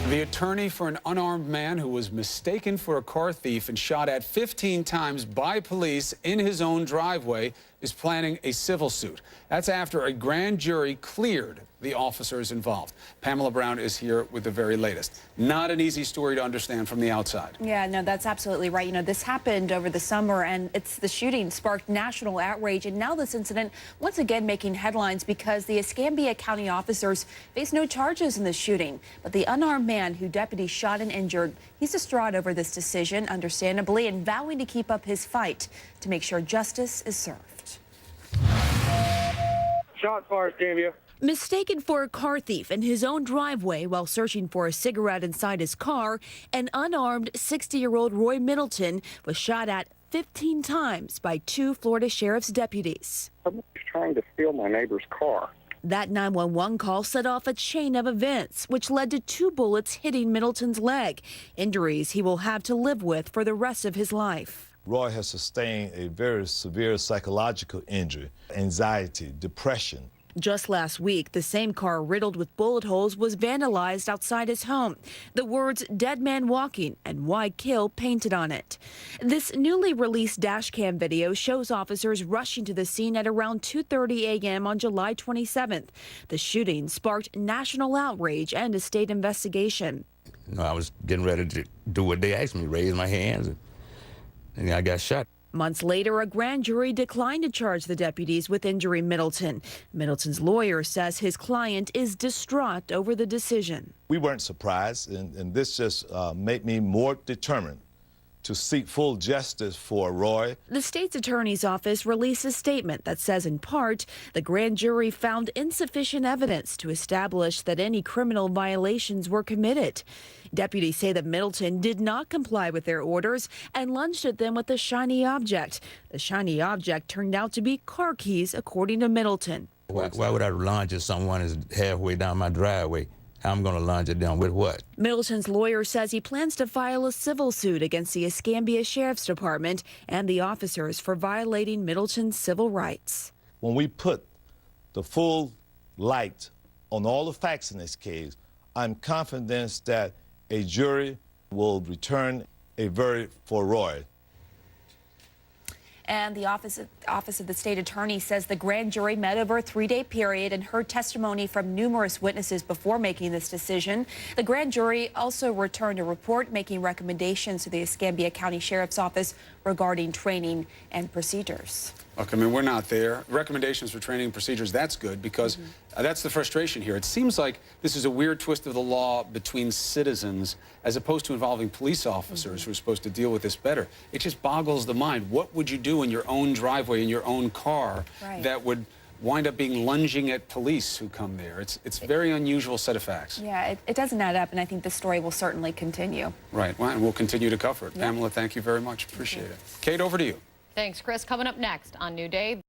The attorney for an unarmed man who was mistaken for a car thief and shot at 15 times by police in his own driveway is planning a civil suit. That's after a grand jury cleared the officers involved. Pamela Brown is here with the very latest. Not an easy story to understand from the outside. Yeah, no, that's absolutely right. You know, this happened over the summer, and the shooting sparked national outrage. And now this incident once again making headlines because the Escambia County officers face no charges in the shooting. But the unarmed man who deputies shot and injured, he's distraught over this decision, understandably, and vowing to keep up his fight to make sure justice is served. Shot fired, Escambia. Mistaken for a car thief in his own driveway while searching for a cigarette inside his car, an unarmed 60-year-old Roy Middleton was shot at 15 times by two Florida sheriff's deputies. Someone was trying to steal my neighbor's car. That 911 call set off a chain of events, which led to two bullets hitting Middleton's leg, injuries he will have to live with for the rest of his life. Roy has sustained a very severe psychological injury, anxiety, depression. Just last week, the same car riddled with bullet holes was vandalized outside his home. The words "Dead Man Walking" and "Why Kill" painted on it. This newly released dashcam video shows officers rushing to the scene at around 2:30 a.m. on July 27th. The shooting sparked national outrage and a state investigation. You know, I was getting ready to do what they asked me, raise my hands, and I got shot. Months later, a grand jury declined to charge the deputies with injuring Middleton. Middleton's lawyer says his client is distraught over the decision. We weren't surprised, and this just made me more determined to seek full justice for Roy. The state's attorney's office released a statement that says, in part, the grand jury found insufficient evidence to establish that any criminal violations were committed. Deputies say that Middleton did not comply with their orders and lunged at them with a shiny object. The shiny object turned out to be car keys, according to Middleton. Why would I lunge at someone who's halfway down my driveway? How am I going to lunge at them with what? Middleton's lawyer says he plans to file a civil suit against the Escambia Sheriff's Department and the officers for violating Middleton's civil rights. When we put the full light on all the facts in this case, I'm confident that a jury will return a verdict for Roy. And the office of the state attorney says the grand jury met over a 3-day period and heard testimony from numerous witnesses before making this decision. The grand jury also returned a report making recommendations to the Escambia County Sheriff's Office regarding training and procedures. Look, I mean, we're not there. Recommendations for training and procedures, that's good because that's the frustration here. It seems like this is a weird twist of the law between citizens as opposed to involving police officers who are supposed to deal with this better. It just boggles the mind. What would you do in your own driveway, in your own car, that would wind up being lunging at police who come there? It's a very unusual set of facts. Yeah, it doesn't add up, and I think the story will certainly continue. Right, well, and we'll continue to cover it. Pamela, thank you very much. Appreciate it. Kate, over to you. Thanks, Chris. Coming up next on New Day.